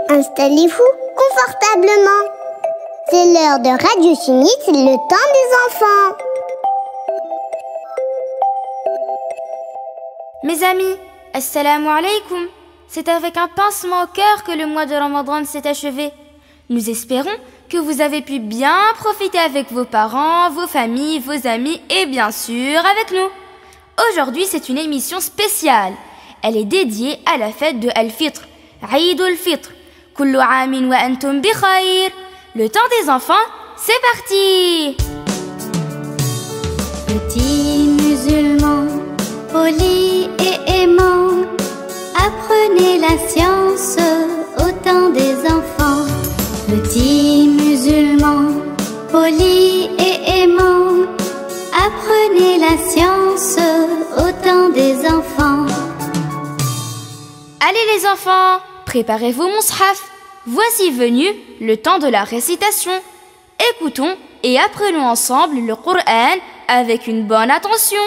Installez-vous confortablement. C'est l'heure de Radio Sunnite, le temps des enfants. Mes amis, assalamu alaikum. C'est avec un pincement au cœur que le mois de Ramadan s'est achevé. Nous espérons que vous avez pu bien profiter avec vos parents, vos familles, vos amis et bien sûr avec nous. Aujourd'hui, c'est une émission spéciale. Elle est dédiée à la fête de Al-Fitr, Eid al-Fitr. Kullu aamin wa antum bi khair. Le temps des enfants, c'est parti. Petits musulmans, polis et aimants, apprenez la science au temps des enfants. Petits musulmans, polis et aimants, apprenez la science au temps des enfants. Allez les enfants, préparez vos mushaf. Voici venu le temps de la récitation. Écoutons et apprenons ensemble le Coran avec une bonne attention.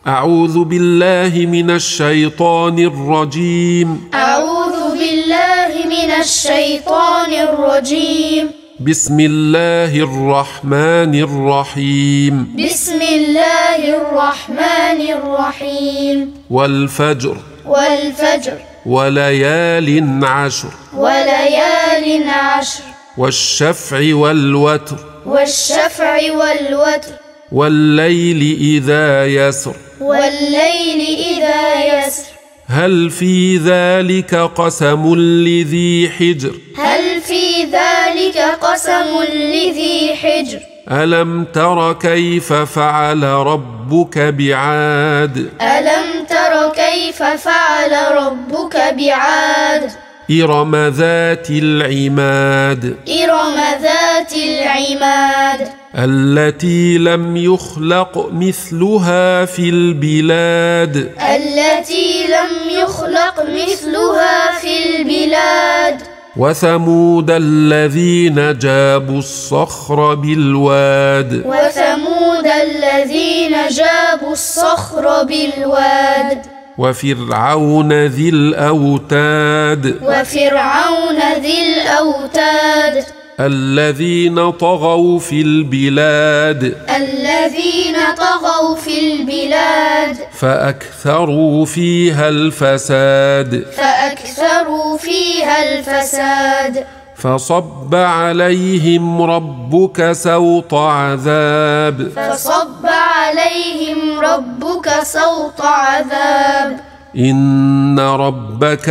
أعوذ بالله من الشيطان الرجيم. أعوذ بالله من الشيطان الرجيم. بسم الله الرحمن الرحيم. بسم الله الرحمن الرحيم. والفجر. والفجر. وليال عشر. وليال عشر. والشفع والوتر. والشفع والوتر. والليل إذا يسر. والليل إذا يسر. هل في ذلك قسم لذي حجر. هل في ذلك قسم لذي حجر. ألم تر كيف فعل ربك بعاد. ألم تر كيف فعل ربك بعاد. إرم ذات العماد. إرم ذات العماد. التي لم يخلق مثلها في البلاد. التي لم يخلق مثلها في البلاد. وثمود الذين جابوا الصخر بالواد. وثمود الذين جابوا الصخر بالواد. وفرعون ذي الأوتاد. وفرعون ذي الأوتاد. الذين طغوا في البلاد. الذين طغوا في البلاد. فأكثروا فيها الفساد. فأكثروا فيها الفساد. فصب عليهم ربك سوط عذاب. فصب عليهم ربك سوط عذاب. إن ربك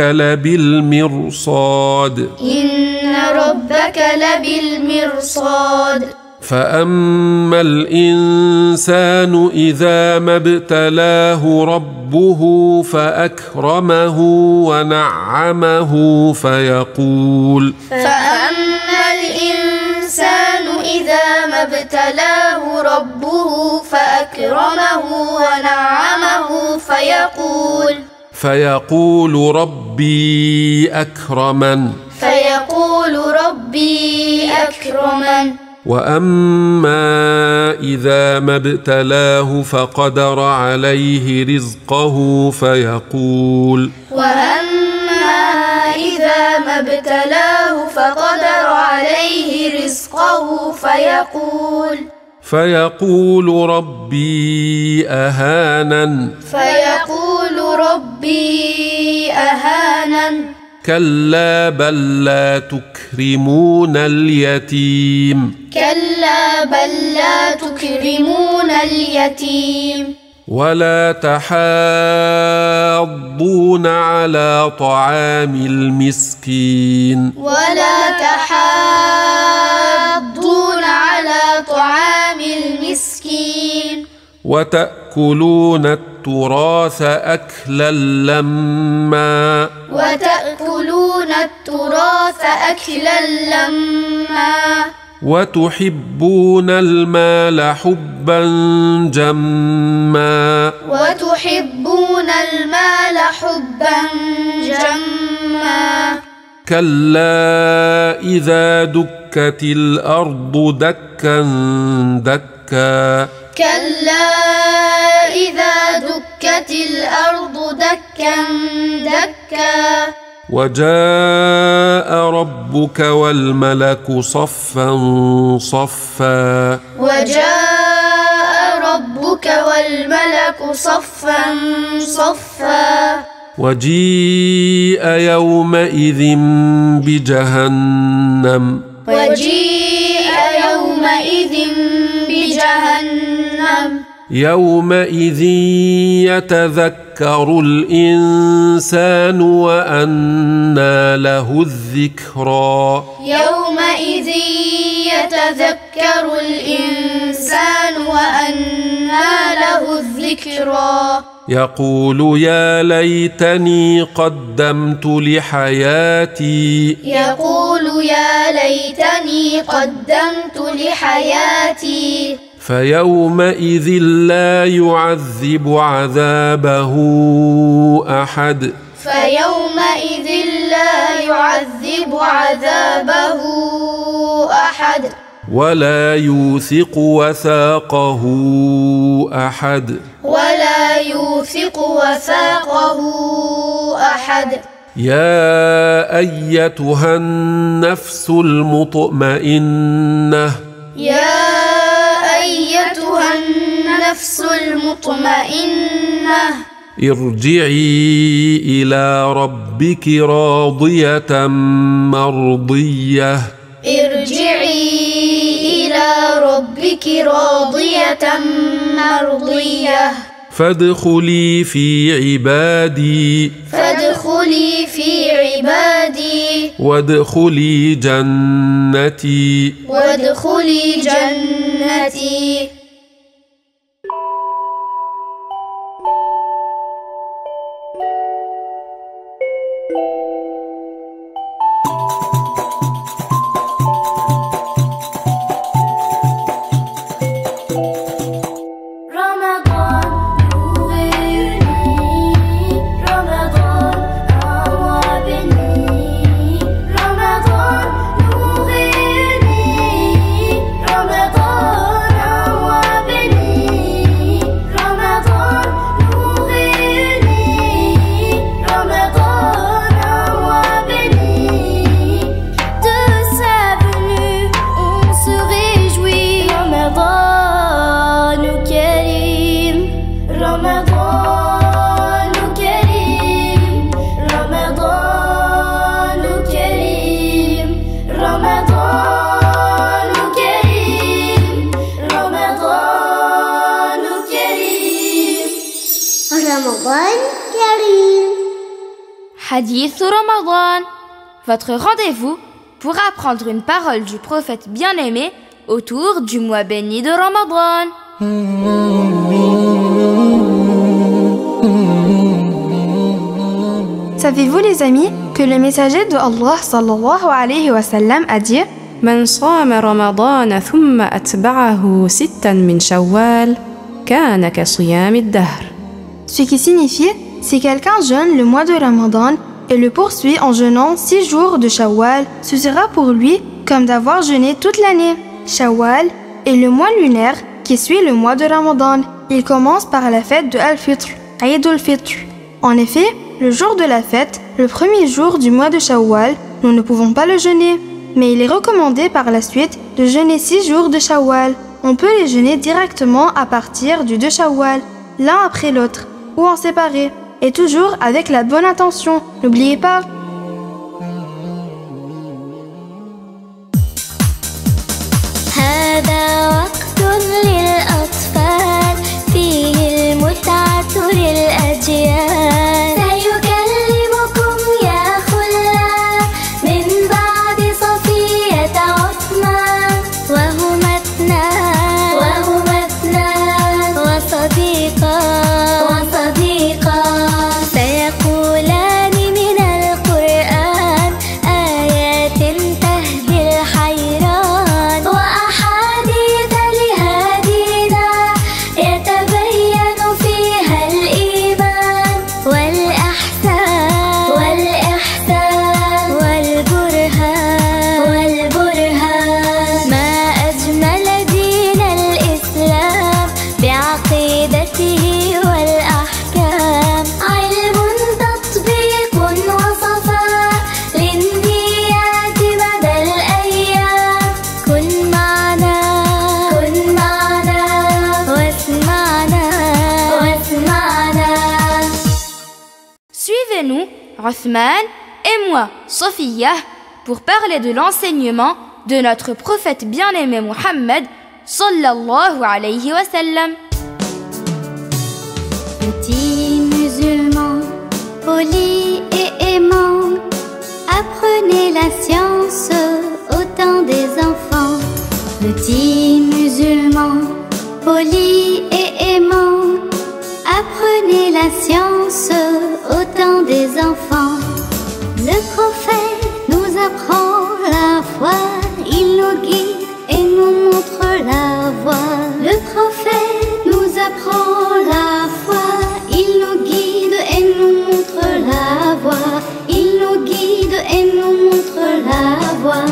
لبالمرصاد. إن ربك لبالمرصاد. فأما الإنسان إذا ما ابتلاه ربه فأكرمه ونعمه فيقول. فأما الإنسان إذا ما ابتلاه ربه فأكرمه ونعمه فيقول ربي أكرمن. فيقول ربي أكرمن. وأما إذا ما ابتلاه فقدر عليه رزقه فيقول. وأما إذا ما ابتلاه فقدر عليه رزقه فيقول ربي أهانن. فيقول ربي أهانن. كلا بل لا تكرمون اليتيم. كلا بل لا تكرمون اليتيم. ولا تحاضون على طعام المسكين. ولا تحاضون على طعام المسكين. وتأكلون التراث أكلا لما. وتأكلون التراث أكلا لما. وتحبون المال حبا جما. وتحبون المال حبا جما. كلا إذا دكت الأرض دكا دكا. كلا إذا دكت الأرض دكا دكا. وجاء ربك والملك صفا صفا وجاء ربك والملك صفا صفا وجيء يومئذ بجهنم يومئذ يتذكر الإنسان وأنى له الذكرى يومئذ يتذكر الإنسان وأنى له الذكرى يقول يا ليتني قدمت لحياتي فيومئذ لا يعذب عذابه أحد ولا يوثق وثاقه أحد يا أيتها النفس المطمئنة ارجعي إلى ربك راضية مرضية فادخلي في عبادي وادخلي جنتي Hadith Ramadan, votre rendez-vous pour apprendre une parole du prophète bien-aimé autour du mois béni de Ramadan. Savez-vous les amis que le messager de Allah sallallahu alayhi wa sallam a dit من صام رمضان ثم أتبعه ستا من شوال كان كصيام الدهر. Ce qui signifie, si quelqu'un jeûne le mois de Ramadan et le poursuit en jeûnant 6 jours de Shawwal, ce sera pour lui comme d'avoir jeûné toute l'année. Shawwal est le mois lunaire qui suit le mois de Ramadan. Il commence par la fête de Al-Fitr, Eid al-Fitr. En effet, le jour de la fête, le premier jour du mois de Shawwal, nous ne pouvons pas le jeûner. Mais il est recommandé par la suite de jeûner 6 jours de Shawwal. On peut les jeûner directement à partir du 2 Shawwal, l'un après l'autre, ou en séparer, et toujours avec la bonne intention. N'oubliez pas. nous, Othman, et moi, Sophia, pour parler de l'enseignement de notre prophète bien-aimé Muhammad, sallallahu alayhi wa sallam. Petits musulmans, polis et aimants, apprenez la science au temps des enfants. Petits musulmans, polis et aimants, apprenez la science au temps des enfants. Le prophète nous apprend la foi, il nous guide et nous montre la voie. Le prophète nous apprend la foi, il nous guide et nous montre la voie. Il nous guide et nous montre la voie.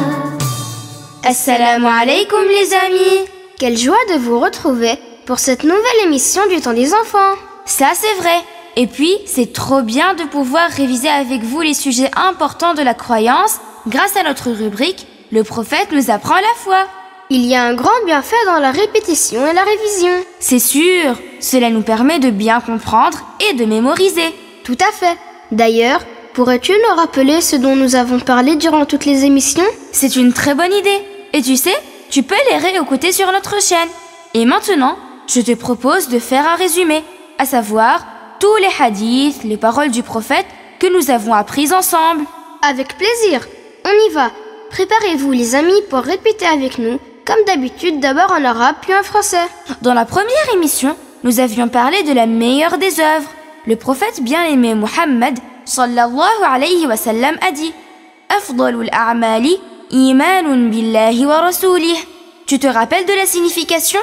Assalamu alaikum les amis. Quelle joie de vous retrouver pour cette nouvelle émission du temps des enfants. Ça c'est vrai. Et puis, c'est trop bien de pouvoir réviser avec vous les sujets importants de la croyance grâce à notre rubrique « Le prophète nous apprend la foi ». Il y a un grand bienfait dans la répétition et la révision. C'est sûr, cela nous permet de bien comprendre et de mémoriser. Tout à fait. D'ailleurs, pourrais-tu nous rappeler ce dont nous avons parlé durant toutes les émissions? C'est une très bonne idée. Et tu sais, tu peux les réécouter sur notre chaîne. Et maintenant, je te propose de faire un résumé, à savoir tous les hadiths, les paroles du prophète que nous avons apprises ensemble. Avec plaisir. On y va. Préparez-vous les amis pour répéter avec nous, comme d'habitude d'abord en arabe puis en français. Dans la première émission, nous avions parlé de la meilleure des œuvres. Le prophète bien-aimé Muhammad sallallahu alayhi wa sallam a dit Afdalul a'mali imanun billahi wa rasulih. Tu te rappelles de la signification?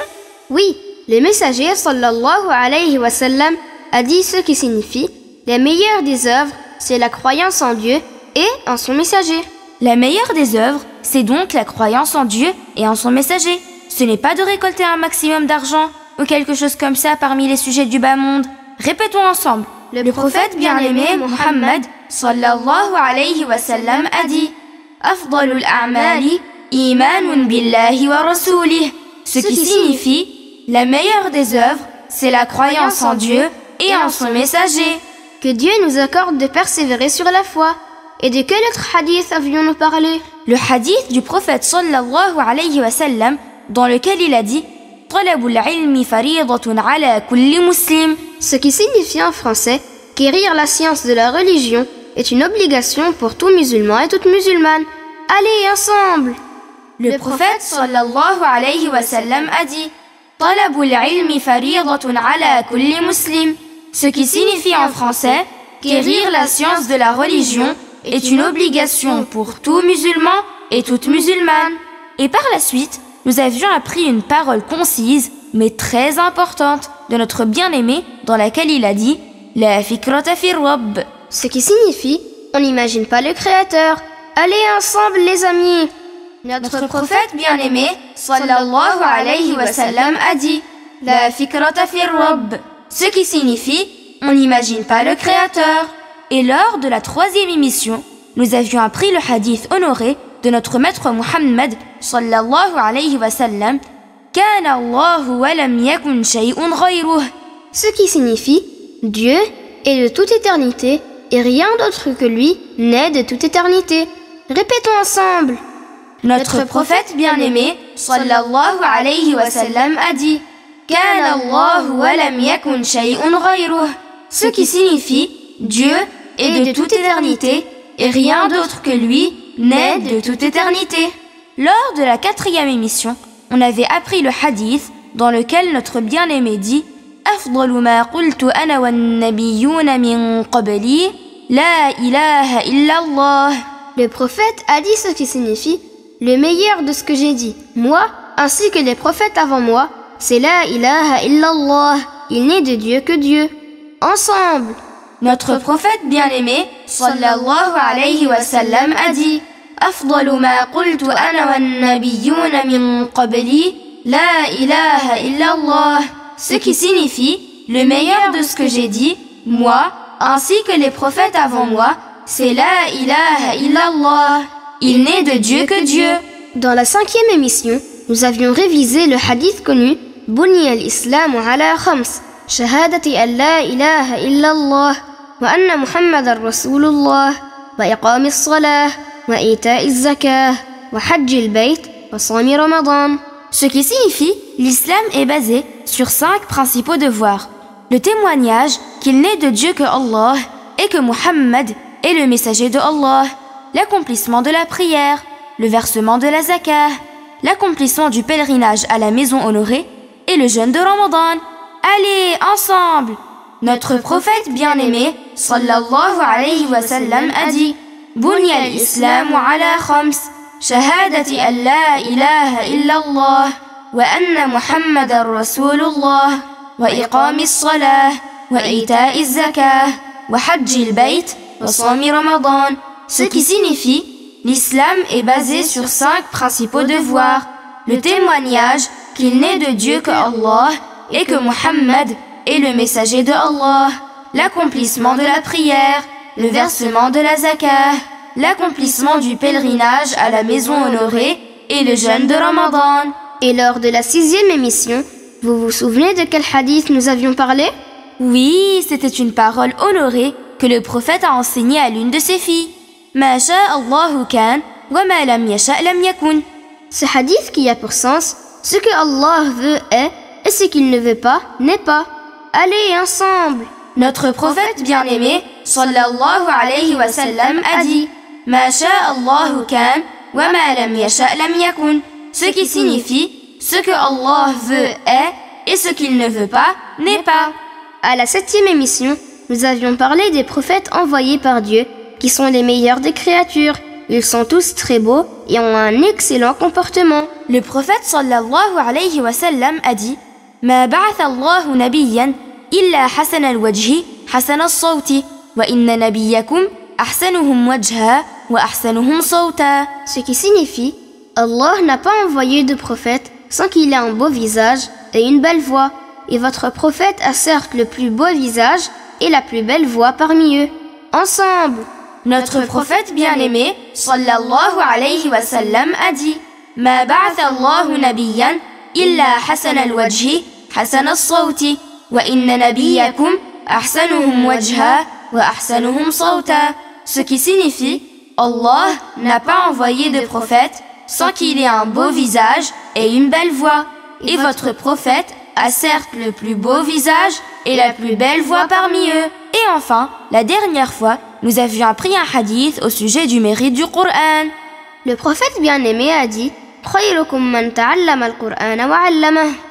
Oui, le messager sallallahu alayhi wa sallam a dit ce qui signifie la meilleure des œuvres, c'est la croyance en Dieu et en son messager. La meilleure des œuvres, c'est donc la croyance en Dieu et en son messager. Ce n'est pas de récolter un maximum d'argent ou quelque chose comme ça parmi les sujets du bas monde. Répétons ensemble. Le prophète bien-aimé Muhammad sallallahu alayhi wa sallam a dit Afdalul a'mali imanun billahi wa rasulih. Ce qui signifie la meilleure des œuvres, c'est la croyance en Dieu et en son messager. Que Dieu nous accorde de persévérer sur la foi. Et de quel autre hadith avions-nous parlé? Le hadith du prophète sallallahu alayhi wa sallam, dans lequel il a dit Talabul ilmi faridatun ala kulli muslim. Ce qui signifie en français qu'acquérir la science de la religion est une obligation pour tout musulman et toute musulmane. Allez ensemble! Le prophète sallallahu alayhi wa sallam a dit Talabul ilmi faridatun ala kulli muslim. Ce qui signifie en français qu'acquérir la science de la religion est une obligation pour tout musulman et toute musulmane. Et par la suite, nous avions appris une parole concise mais très importante de notre bien-aimé dans laquelle il a dit La fikrata fi rabb. Ce qui signifie on n'imagine pas le Créateur. Allez ensemble les amis. Notre prophète bien-aimé sallallahu alayhi wa sallam a dit La fikrata fi rabb. Ce qui signifie on n'imagine pas le Créateur. Et lors de la troisième émission, nous avions appris le hadith honoré de notre maître Muhammad sallallahu alayhi wa sallam Kana Allahu wa lam yakun shay'un ghayruh. Ce qui signifie Dieu est de toute éternité et rien d'autre que lui n'est de toute éternité. Répétons ensemble. Notre prophète bien-aimé sallallahu alayhi wa sallam a dit Kana Allahu wa lam yakun shay'un ghayruh. Ce qui signifie Dieu est de toute éternité et rien d'autre que lui n'est de toute éternité. Lors de la quatrième émission, on avait appris le hadith dans lequel notre bien-aimé dit Afdalu ma qultu ana wan nabiyyuna min qabli la ilaha illa Allah. Le prophète a dit ce qui signifie le meilleur de ce que j'ai dit, moi ainsi que les prophètes avant moi, c'est la ilaha illa Allah. Il n'est de Dieu que Dieu. Ensemble. Notre prophète bien-aimé sallallahu alayhi wa sallam a dit Afdalu ma qultu ana wan nabiyyuna min qabli la ilaha illa Allah. Ce qui signifie le meilleur de ce que j'ai dit, moi ainsi que les prophètes avant moi, c'est la ilaha illa Allah. Il n'est de Dieu que Dieu. Dans la cinquième émission, nous avions révisé le hadith connu Buni al-Islam ala khams, shahadati an la ilaha illa Allah. وأن محمد رسول الله وإقام الصلاة وإيتاء الزكاة وحج البيت وصوم رمضان. Ce qui signifie l'islam est basé sur 5 principaux devoirs. Le témoignage qu'il n'est de Dieu que Allah et que Muhammad est le messager de Allah, l'accomplissement de la prière, le versement de la zakah, l'accomplissement du pèlerinage à la maison honorée et le jeûne de Ramadan. Allez, ensemble! Notre prophète bien-aimé, sallallahu alayhi wa sallam, a dit: Bunya al-Islamu ala khams, shahadati an la ilaha illallah, wa anna Muhammadar Rasulullah, wa iqamis salah, wa ita'iz zakah, wa hajjil bayt, wa sawmi Ramadan. Ce qui signifie, l'islam est basé sur 5 principaux devoirs. Le témoignage qu'il n'est de Dieu que Allah et que Muhammad est le messager de Allah, l'accomplissement de la prière, le versement de la zakah, l'accomplissement du pèlerinage à la maison honorée et le jeûne de Ramadan. Et lors de la 6e émission, vous vous souvenez de quel hadith nous avions parlé? Oui, c'était une parole honorée que le prophète a enseignée à l'une de ses filles. Ma sha'a Allahu kan, wa ma lam yasha' lam yakun. Ce hadith qui a pour sens, ce que Allah veut est, et ce qu'il ne veut pas n'est pas. Allez, ensemble! Notre prophète bien-aimé, sallallahu alayhi wa sallam, a dit: Ma sha'a Allahu kan, wa ma lam yasha' lam yakun. Ce qui signifie, ce que Allah veut est, et ce qu'il ne veut pas n'est pas. À la 7e émission, nous avions parlé des prophètes envoyés par Dieu, qui sont les meilleurs des créatures. Ils sont tous très beaux et ont un excellent comportement. Le prophète sallallahu alayhi wa sallam a dit: Ma ba'atha Allahu nabiyyan illa hasana al-wajhi hasana as-sawti wa inna nabiyyakum ahsanuhum wajha wa ahsanuhum sawta. Ce qui signifie, Allah n'a pas envoyé de prophète sans qu'il ait un beau visage et une belle voix. Et votre prophète a certes le plus beau visage et la plus belle voix parmi eux. Ensemble! Notre prophète bien-aimé, sallallahu alayhi wa sallam, a dit: Ma ba'atha Allahu nabiyyan illa hasana al-wajhi hasana as-sawti wa inna nabiyyakum ahsanuhum wajha wa ahsanuhum sawta. Ce qui signifie, Allah n'a pas envoyé de prophète sans qu'il ait un beau visage et une belle voix. Et votre prophète a certes le plus beau visage et la plus belle voix parmi eux. Et enfin, la dernière fois, nous avions appris un hadith au sujet du mérite du Coran. Le prophète bien-aimé a dit: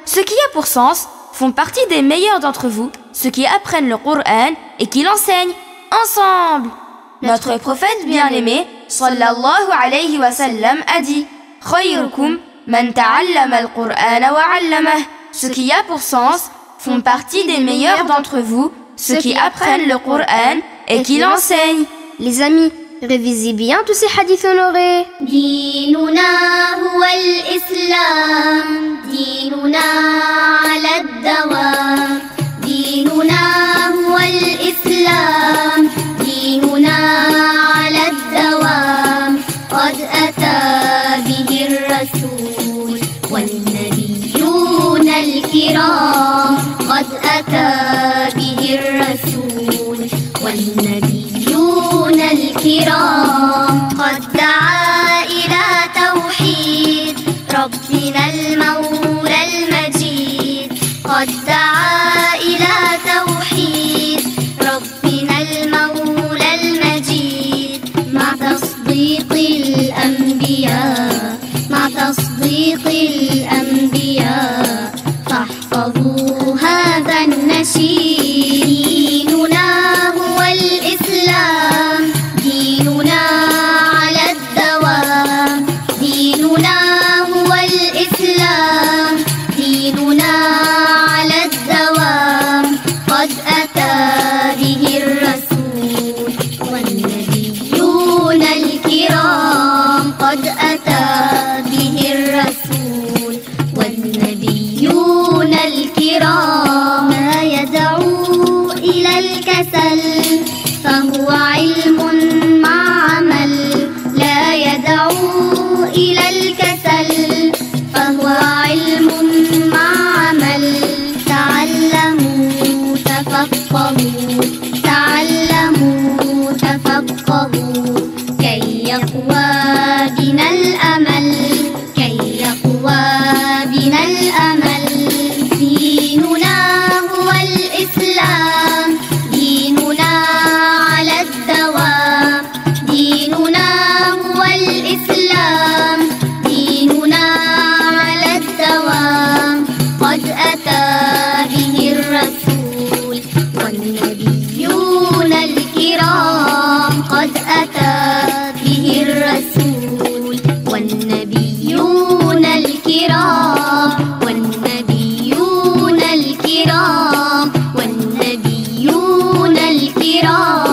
Ce qui a pour sens, font partie des meilleurs d'entre vous, ceux qui apprennent le Coran et qui l'enseignent ensemble. Notre prophète bien-aimé, sallallahu alayhi wa sallam, a dit: Khayrukum man ta'allama al-Qur'ana wa 'allamah. Ce qui a pour sens, font partie des meilleurs d'entre vous, ceux qui apprennent le Coran et qui l'enseignent. Les amis, révisez bien tous ces hadiths honorés. ديننا هو الإسلام ديننا على الدوام ديننا هو الإسلام ديننا على الدوام قد أتى به الرسول والنبيون الكرام قد أتى به الرسول والنبيون الكرام قد دعا إلى توحيد ربنا المولى المجيد قد دعا إلى توحيد ربنا المولى المجيد مع تصديق الأنبياء مع تصديق الأنبياء فاحفظوا هذا النشيد ديننا هو الإسلام ديننا على الدوام ديننا هو الإسلام ديننا على الدوام قد أتى به الرسول والنبيون الكرام قد أتى به الرسول نفقه كي يقوى بنا الأمل كي يقوى بنا الأمل ديننا هو الإسلام ديننا على الدوام ديننا هو الإسلام ديننا على الدوام قد أتى به الرسول والنبيون الكرام قد أتى به الرسول والنبيون الكرام والنبيون الكرام والنبيون الكرام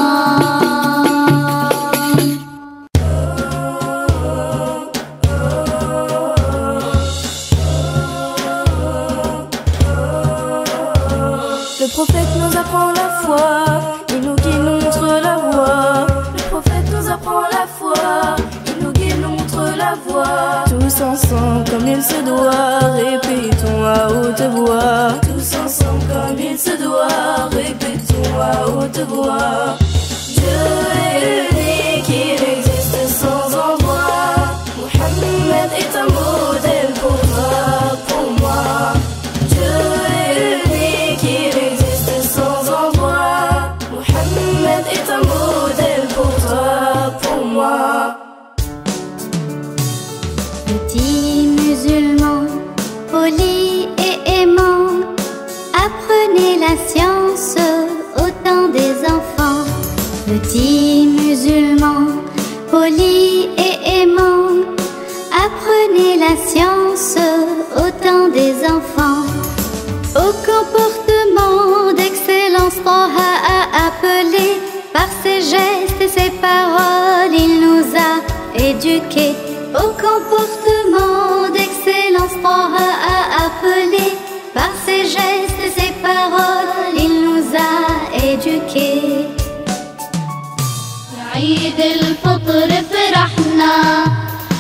Le prophète nous apprend la foi, il nous guide, nous montre la voie. Le prophète nous apprend la foi, il nous guide, nous montre la voie. Tous ensemble comme il se doit, répétons à haute voix. Tous ensemble comme il se doit, répétons à haute voix. Dieu est unique, il existe sans envoi. Mohammed est un modèle pour toi, pour moi. Dieu est unique, il existe sans envoi. Mohammed est un modèle pour toi, pour moi. Petits musulmans, polis et aimants, apprenez la science au temps des enfants. Petits musulmans, polis et aimants, apprenez la science au temps des enfants. Au comportement d'excellence, Taha a appelé. Par ses gestes et ses paroles, il nous a éduqués. Au comportement d'excellence, Taha a appelé. Par ses gestes et ses paroles, il nous a éduqués. عيد الفطر فرحنا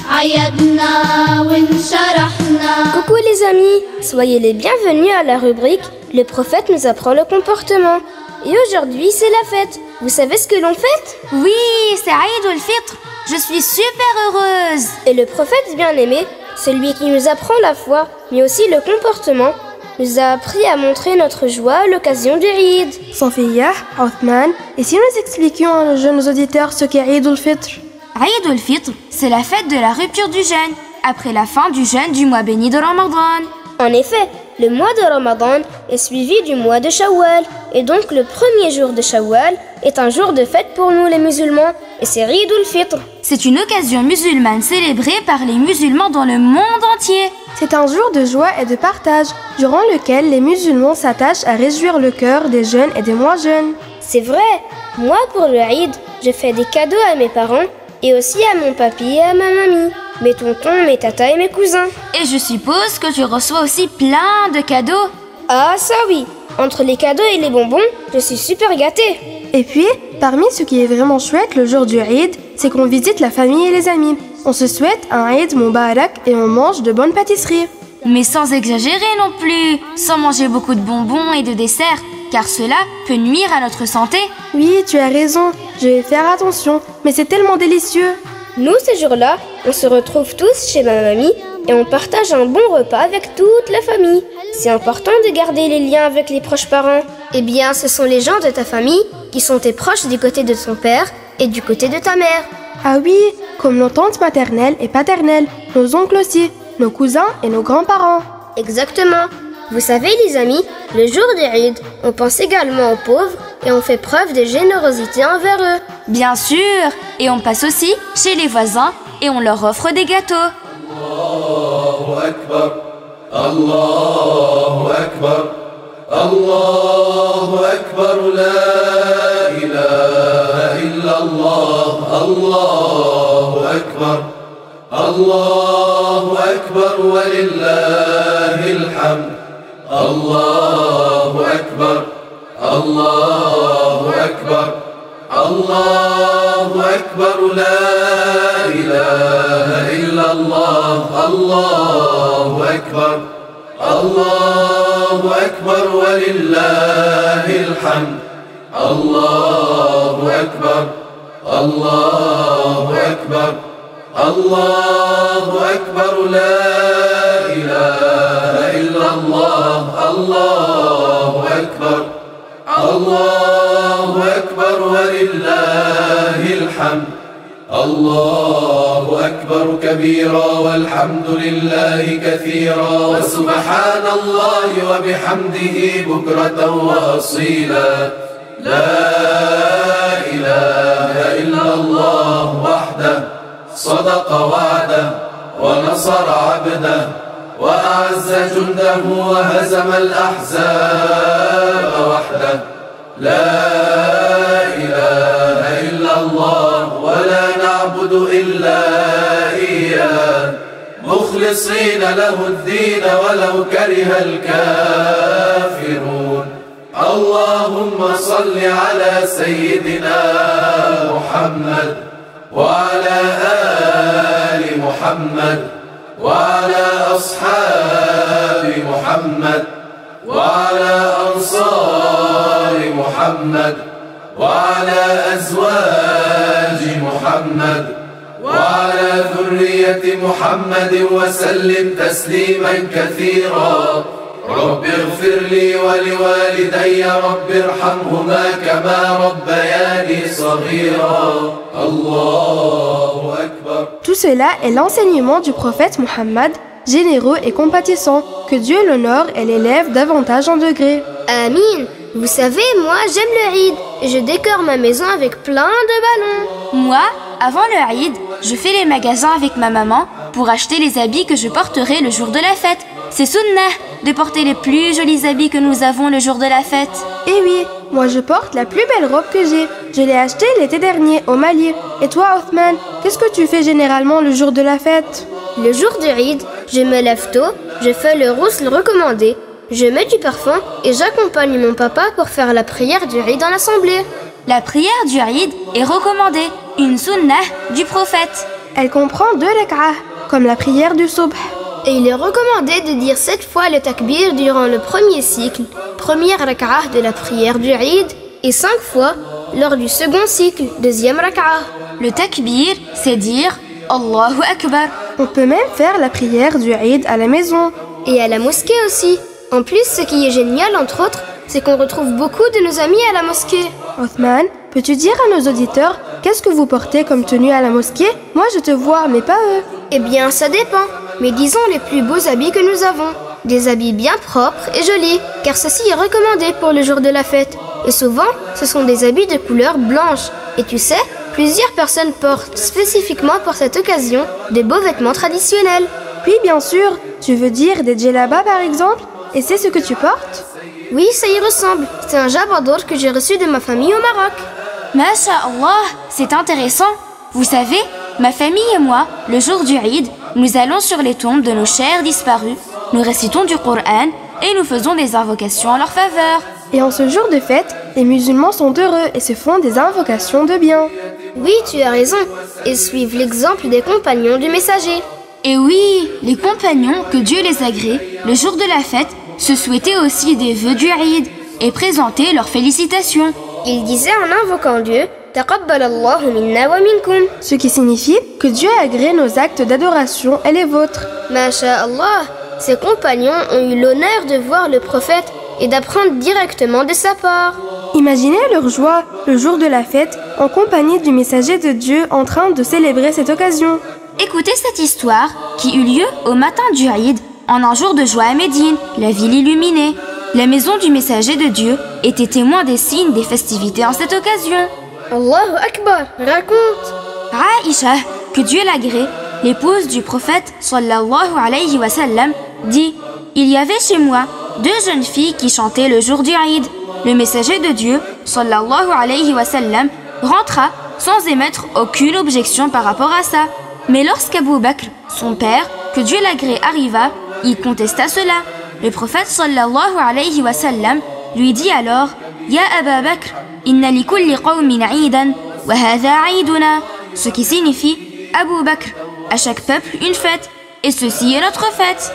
عيدنا وانشرحنا. Coucou les amis, soyez les bienvenus à la rubrique Le prophète nous apprend le comportement. Et aujourd'hui c'est la fête. Vous savez ce que l'on fête? Oui, c'est Aïd al-Fitr. Je suis super heureuse. Et le prophète bien-aimé, celui qui nous apprend la foi, mais aussi le comportement, nous a appris à montrer notre joie à l'occasion du Eid. Sophia, Othman, et si nous expliquions à nos jeunes auditeurs ce qu'est Eid al-Fitr? Aïd al-Fitr, c'est la fête de la rupture du jeûne, après la fin du jeûne du mois béni de Ramadan. En effet, le mois de Ramadan est suivi du mois de Shawwal, et donc le premier jour de Shawwal est un jour de fête pour nous les musulmans, et c'est Eid al-Fitr. C'est une occasion musulmane célébrée par les musulmans dans le monde entier. C'est un jour de joie et de partage, durant lequel les musulmans s'attachent à réjouir le cœur des jeunes et des moins jeunes. C'est vrai, moi pour le Eid, je fais des cadeaux à mes parents, et aussi à mon papy et à ma mamie, mes tontons, mes tatas et mes cousins. Et je suppose que tu reçois aussi plein de cadeaux. Ah ça oui, entre les cadeaux et les bonbons, je suis super gâtée. Et puis, parmi ce qui est vraiment chouette le jour du Eid, c'est qu'on visite la famille et les amis. On se souhaite un Eid Mubarak et on mange de bonnes pâtisseries. Mais sans exagérer non plus, sans manger beaucoup de bonbons et de desserts, car cela peut nuire à notre santé. Oui, tu as raison, je vais faire attention, mais c'est tellement délicieux. Nous, ces jours-là, on se retrouve tous chez ma mamie et on partage un bon repas avec toute la famille. C'est important de garder les liens avec les proches parents. Eh bien, ce sont les gens de ta famille qui sont tes proches du côté de ton père et du côté de ta mère. Ah oui, comme nos tantes maternelles et paternelles, nos oncles aussi, nos cousins et nos grands-parents. Exactement. Vous savez les amis, le jour du Eid, on pense également aux pauvres et on fait preuve de générosité envers eux. Bien sûr, et on passe aussi chez les voisins et on leur offre des gâteaux. Allahu Akbar, Allahu Akbar, Allahu Akbar, la ilaha illallah, Allahu Akbar, Allahu Akbar, wa lillahil hamd. الله أكبر الله أكبر الله أكبر لا إله إلا الله الله أكبر الله أكبر ولله الحمد الله أكبر الله أكبر الله أكبر لا إله إلا الله الله أكبر الله أكبر ولله الحمد الله أكبر كبيرا والحمد لله كثيرا وسبحان الله وبحمده بكرة وأصيلا لا إله إلا الله وحده صدق وعده ونصر عبده وأعز جنده وهزم الأحزاب وحده لا إله إلا الله ولا نعبد إلا إياه مخلصين له الدين ولو كره الكافرون اللهم صل على سيدنا محمد وعلى آل محمد وعلى أصحاب محمد وعلى أنصار محمد وعلى أزواج محمد وعلى ذرية محمد وسلم تسليما كثيرا رب اغفر لي ولوالدي رب ارحمهما كما ربياني صغيرا الله أكبر. Tout cela est l'enseignement du prophète Mohammed, généreux et compatissant, que Dieu l'honore et l'élève davantage en degrés. Amin. Vous savez, moi j'aime le Eid et je décore ma maison avec plein de ballons. Moi, avant le Eid, je fais les magasins avec ma maman pour acheter les habits que je porterai le jour de la fête. C'est sunnah de porter les plus jolis habits que nous avons le jour de la fête. Et oui, moi je porte la plus belle robe que j'ai. Je l'ai achetée l'été dernier au Mali. Et toi, Othman, qu'est-ce que tu fais généralement le jour de la fête? Le jour du Eid, je me lève tôt, je fais le ghusl recommandé, je mets du parfum et j'accompagne mon papa pour faire la prière du Eid dans l'assemblée. La prière du Eid est recommandée, une sunnah du prophète. Elle comprend 2 rak'ah, comme la prière du subh. Et il est recommandé de dire 7 fois le takbir durant le premier cycle, première rak'ah de la prière du Eid, et 5 fois lors du second cycle, deuxième rak'ah. Le takbir, c'est dire Allahu Akbar. On peut même faire la prière du Eid à la maison. Et à la mosquée aussi. En plus, ce qui est génial, entre autres, c'est qu'on retrouve beaucoup de nos amis à la mosquée. Othman, peux-tu dire à nos auditeurs qu'est-ce que vous portez comme tenue à la mosquée? Moi, je te vois, mais pas eux. Eh bien, ça dépend. Mais disons les plus beaux habits que nous avons. Des habits bien propres et jolis, car ceci est recommandé pour le jour de la fête. Et souvent, ce sont des habits de couleur blanche. Et tu sais, plusieurs personnes portent spécifiquement pour cette occasion des beaux vêtements traditionnels. Oui, bien sûr. Tu veux dire des djellabas par exemple? Et c'est ce que tu portes? Oui, ça y ressemble. C'est un jabador que j'ai reçu de ma famille au Maroc. Masha'Allah, c'est intéressant. Vous savez, ma famille et moi, le jour du Eid, nous allons sur les tombes de nos chers disparus, nous récitons du Coran et nous faisons des invocations en leur faveur. Et en ce jour de fête, les musulmans sont heureux et se font des invocations de bien. Oui, tu as raison. Ils suivent l'exemple des compagnons du messager. Et oui, les compagnons, que Dieu les agrée, le jour de la fête, se souhaitaient aussi des vœux du Eid et présentaient leurs félicitations. Ils disaient en invoquant Dieu, Taqabbalallahu minna wa minkum. Ce qui signifie que Dieu agrée nos actes d'adoration et les vôtres. Masha'Allah, ces compagnons ont eu l'honneur de voir le prophète et d'apprendre directement de sa part. Imaginez leur joie le jour de la fête en compagnie du messager de Dieu en train de célébrer cette occasion. Écoutez cette histoire qui eut lieu au matin du Eid, en un jour de joie à Médine, la ville illuminée. La maison du messager de Dieu était témoin des signes des festivités en cette occasion. Allahu Akbar, raconte. Aïcha, que Dieu l'agrée, l'épouse du prophète sallallahu alayhi wa sallam, dit: il y avait chez moi 2 jeunes filles qui chantaient le jour du Eid. Le messager de Dieu sallallahu alayhi wa sallam rentra sans émettre aucune objection par rapport à ça. Mais lorsqu'Abou Bakr, son père, que Dieu l'agrée, arriva, il contesta cela. Le prophète sallallahu alayhi wa sallam lui dit alors: Ya Aba Bakr, inna li kulli qawmin eidan, wa hadha eiduna. Ce qui signifie: Abou Bakr, à chaque peuple une fête, et ceci est notre fête.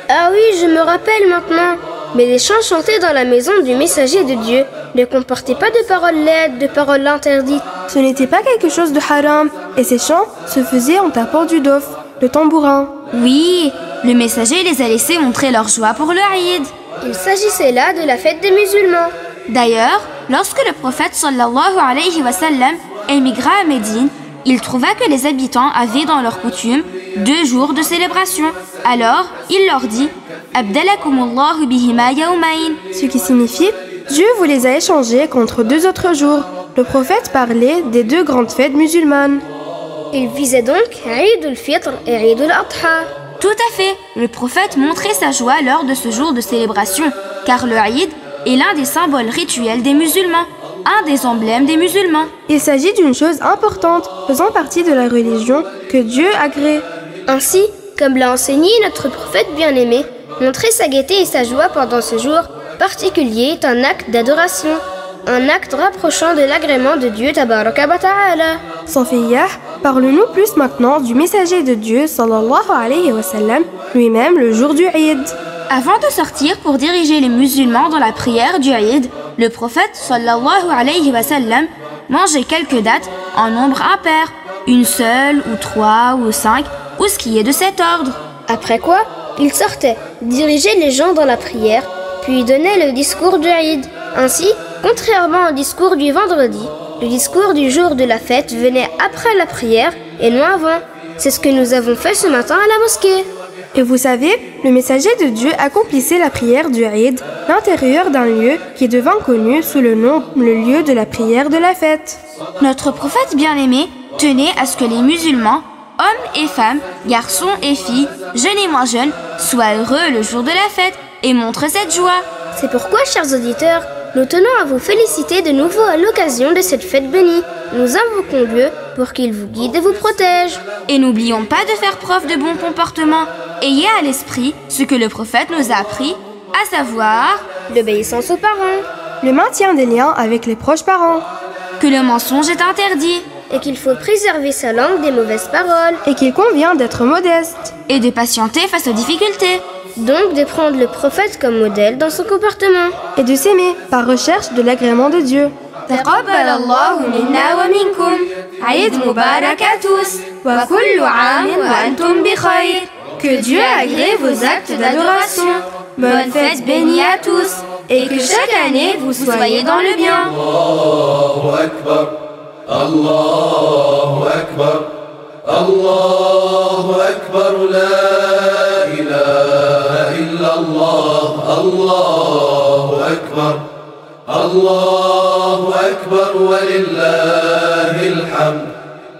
Ah oui, je me rappelle maintenant. Mais les chants chantés dans la maison du messager de Dieu ne comportait pas de paroles laides, de paroles interdites. Ce n'était pas quelque chose de haram, et ces chants se faisaient en tapant du dof, le tambourin. Oui, le messager les a laissés montrer leur joie pour le Eid. Il s'agissait là de la fête des musulmans. D'ailleurs, lorsque le prophète sallallahu alayhi wa sallam émigra à Médine, il trouva que les habitants avaient dans leur coutume 2 jours de célébration. Alors, il leur dit « Abdalakumullahu bihima yawmayn » ce qui signifie « Dieu vous les a échangés contre 2 autres jours ». Le prophète parlait des 2 grandes fêtes musulmanes. Il visait donc Eid al-Fitr et Eid al-Adha. Tout à fait, le prophète montrait sa joie lors de ce jour de célébration, car le Eid est l'un des symboles rituels des musulmans, un des emblèmes des musulmans. Il s'agit d'une chose importante, faisant partie de la religion que Dieu agrée. Ainsi, comme l'a enseigné notre prophète bien-aimé, montrer sa gaieté et sa joie pendant ce jour particulier est un acte d'adoration, un acte rapprochant de l'agrément de Dieu tabaraka wa ta'ala. Safiyah, parle-nous plus maintenant du messager de Dieu sallallahu alayhi wa sallam, lui-même le jour du Eid. Avant de sortir pour diriger les musulmans dans la prière du Eid, le prophète sallallahu alayhi wa sallam mangeait quelques dattes en nombre impair, une seule ou 3 ou 5, ou ce qui est de cet ordre. Après quoi, il sortait, dirigeait les gens dans la prière, puis donnait le discours du Eid. Ainsi, contrairement au discours du vendredi, le discours du jour de la fête venait après la prière et non avant. C'est ce que nous avons fait ce matin à la mosquée. Et vous savez, le messager de Dieu accomplissait la prière du Eid, l'intérieur d'un lieu qui devint connu sous le nom le lieu de la prière de la fête. Notre prophète bien-aimé tenait à ce que les musulmans, hommes et femmes, garçons et filles, jeunes et moins jeunes, soient heureux le jour de la fête et montrent cette joie. C'est pourquoi, chers auditeurs, nous tenons à vous féliciter de nouveau à l'occasion de cette fête bénie. Nous invoquons Dieu pour qu'il vous guide et vous protège. Et n'oublions pas de faire preuve de bon comportement. Ayez à l'esprit ce que le prophète nous a appris, à savoir l'obéissance aux parents, le maintien des liens avec les proches parents, que le mensonge est interdit, et qu'il faut préserver sa langue des mauvaises paroles, et qu'il convient d'être modeste, et de patienter face aux difficultés. Donc de prendre le prophète comme modèle dans son comportement, et de s'aimer par recherche de l'agrément de Dieu. تقبل الله منا ومنكم عيد مبارك à tous وكل عام وأنتم بخير. Que Dieu agrée vos actes d'adoration. Bonne fête bénie à tous et que chaque année vous soyez dans le bien. Allahu Akbar, Allahu Akbar, Allahu Akbar, la ilaha illallah, Allahu Akbar, Allahu Akbar wa lillahil hamd,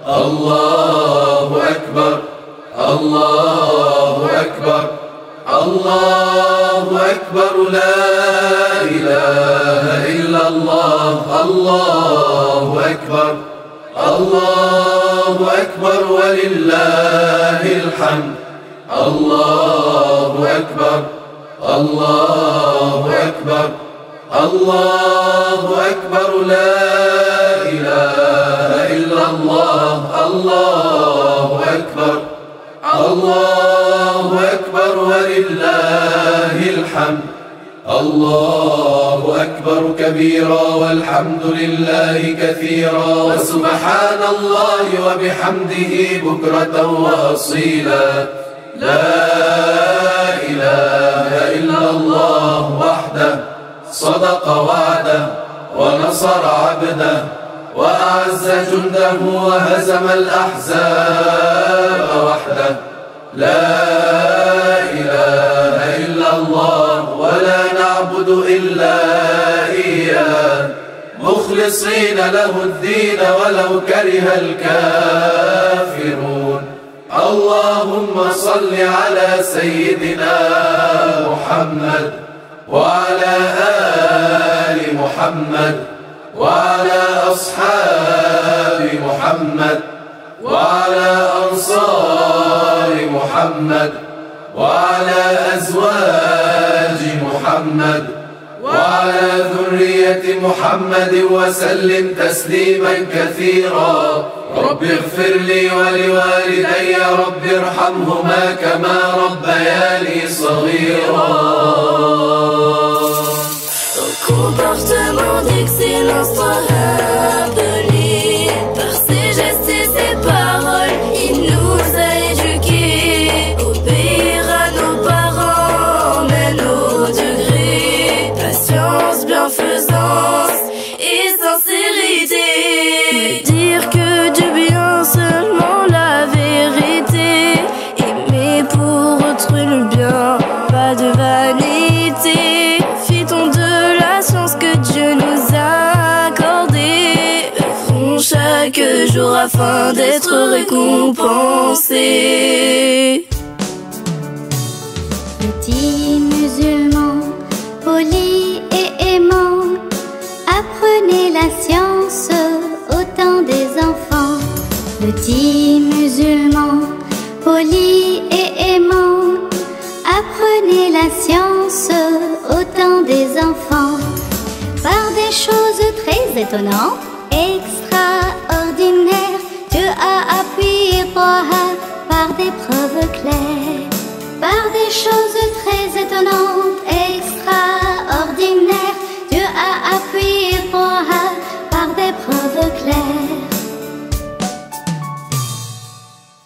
Allahu Akbar, Allahu Akbar, Allahu Akbar, la ilaha illallah, Allahu Akbar, Allahu Akbar wa lillahil hamd, Allahu Akbar, Allahu Akbar, Allahu Akbar, la ilaha illallah, Allahu Akbar, Allahu Akbar wa lillahil hamd, Allahu Akbar kabira walhamdulillahi kathira wa subhanallahi wa bihamdihi bukratan wa asila. La ilaha illallah wahdah صدق وعده ونصر عبده وأعز جنده وهزم الأحزاب وحده. لا إله إلا الله ولا نعبد إلا إياه مخلصين له الدين ولو كره الكافرون. اللهم صل على سيدنا محمد وعلى آل محمد وعلى أصحاب محمد وعلى أنصار محمد وعلى أزواج محمد وعلى ذرية محمد وسلم تسليما كثيرا. رب اغفر لي ولوالدي رب ارحمهما كما ربياني صغيرا. Comportement l'instant appelé. Par ses gestes et ses paroles, il nous a éduqués. Obéir à nos parents mène au degré. Patience, bienfaisance et sincérité. Me dire que du bien seulement la vérité. Aimer pour autrui le bien, pas de vanité. Profitons de la chance que Dieu nous a accordée. Œuvrons chaque jour afin d'être récompensés. Petits musulmans, polis et aimants, apprenez la science au temps des enfants. Petits musulmans, polis et aimants, apprenez la science au temps des enfants. Par des choses très étonnantes, extraordinaires, Dieu a appuyé Taha par des preuves claires. Par des choses très étonnantes, extraordinaires, Dieu a appuyé Taha par des preuves claires.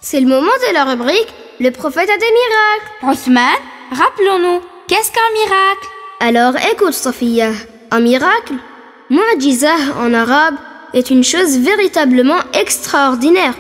C'est le moment de la rubrique « Le prophète a des miracles ». Othman, rappelons-nous, qu'est-ce qu'un miracle? Alors écoute Sophia, un miracle, mu'jiza en arabe, est une chose véritablement extraordinaire,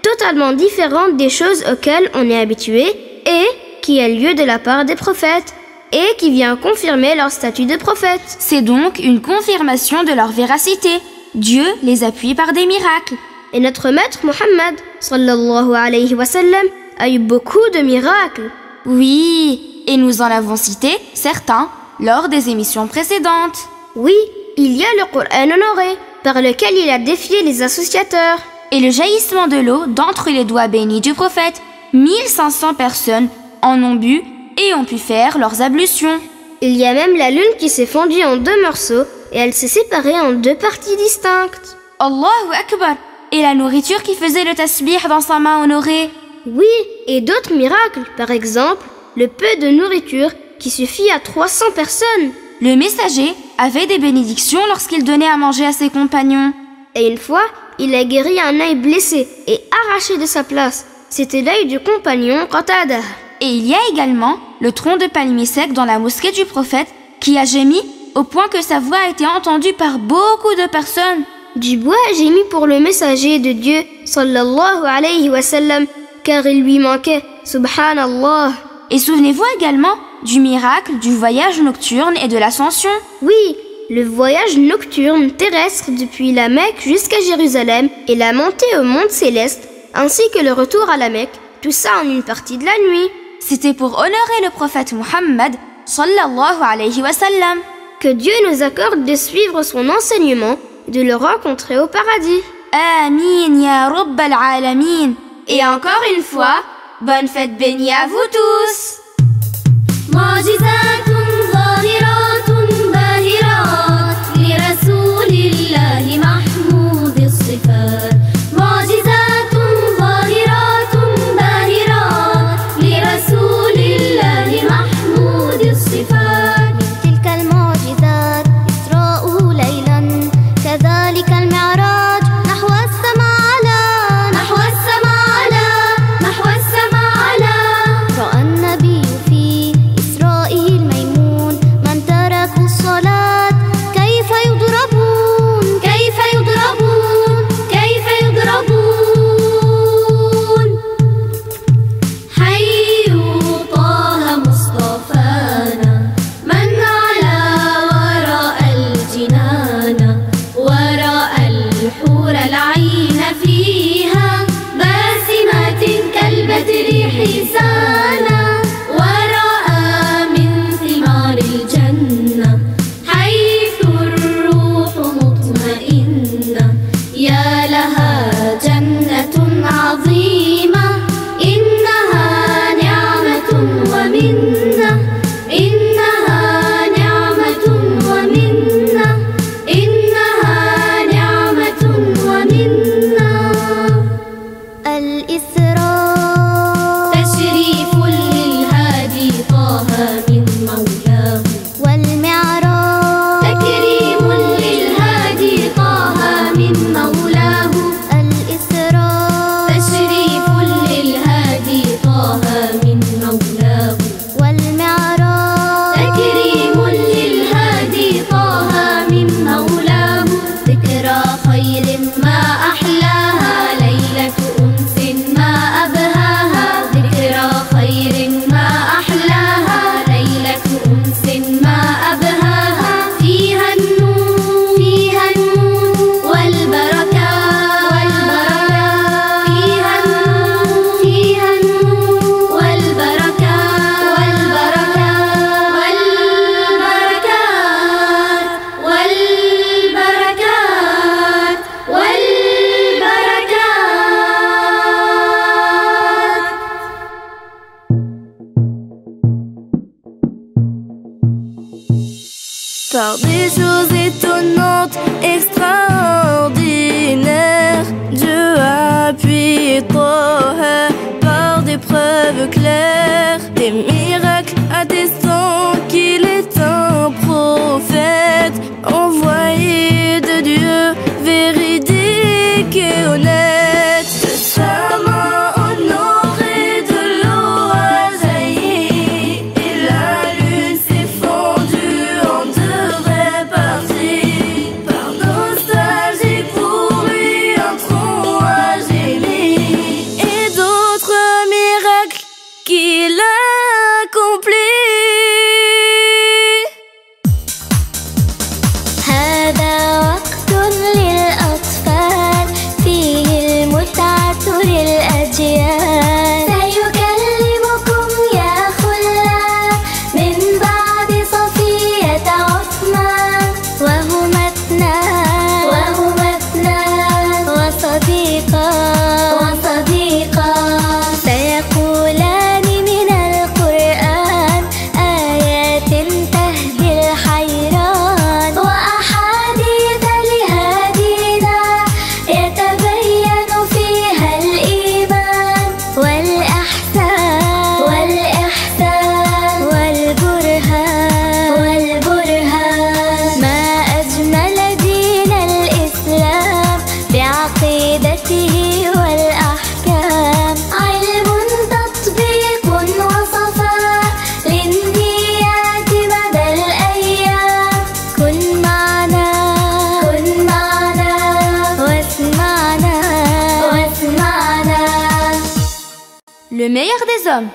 totalement différente des choses auxquelles on est habitué et qui a lieu de la part des prophètes et qui vient confirmer leur statut de prophète. C'est donc une confirmation de leur véracité. Dieu les appuie par des miracles. Et notre maître Muhammad, sallallahu alayhi wa sallam, a eu beaucoup de miracles. Oui, et nous en avons cité certains lors des émissions précédentes. Oui, il y a le Coran honoré, par lequel il a défié les associateurs. Et le jaillissement de l'eau d'entre les doigts bénis du prophète. 1500 personnes en ont bu et ont pu faire leurs ablutions. Il y a même la lune qui s'est fondue en 2 morceaux et elle s'est séparée en 2 parties distinctes. Allahu Akbar! Et la nourriture qui faisait le tasbih dans sa main honorée. Oui, et d'autres miracles, par exemple, le peu de nourriture qui suffit à 300 personnes. Le messager avait des bénédictions lorsqu'il donnait à manger à ses compagnons. Et une fois, il a guéri un œil blessé et arraché de sa place. C'était l'œil du compagnon Qatada. Et il y a également le tronc de palmier sec dans la mosquée du prophète qui a gémi au point que sa voix a été entendue par beaucoup de personnes. Du bois a gémi pour le messager de Dieu, sallallahu alayhi wa sallam, car il lui manquait, subhanallah. Et souvenez-vous également du miracle du voyage nocturne et de l'ascension. Oui, le voyage nocturne terrestre depuis la Mecque jusqu'à Jérusalem et la montée au monde céleste, ainsi que le retour à la Mecque, tout ça en une partie de la nuit. C'était pour honorer le prophète Muhammad, sallallahu alayhi wa sallam. Que Dieu nous accorde de suivre son enseignement et de le rencontrer au paradis. Amin ya Rabbal Alamin. Et encore une fois, bonne fête bénie à vous tous. par des choses étonnantes, extraordinaires. Dieu appuie Taha par des preuves claires, des miracles attestant qu'il est un prophète, envoyé de Dieu, véridique et honnête. De sa main honorée de l'eau a jailli, et la lune s'est fondue en deux vraies parties. Par nostalgie pour lui un tronc a gémi, et d'autres miracles qu'il a accomplis. هذا وقت للأطفال فيه المتعة للأجيال. سيكلمكم يا خلان من بعد صفية عثمان، وهما اثنان وصديقا سيقولان من القرآن آيات تهدي الحيران، وأحاديث لهادينا يتبين فيها الإيمان والإحسان والبرهان. ما أجمل دين الإسلام بعقيدته والأحكام، علم تطبيق وصفاء للنيات مدى الأيام. كن معنا واسمعنا. Le meilleur des hommes.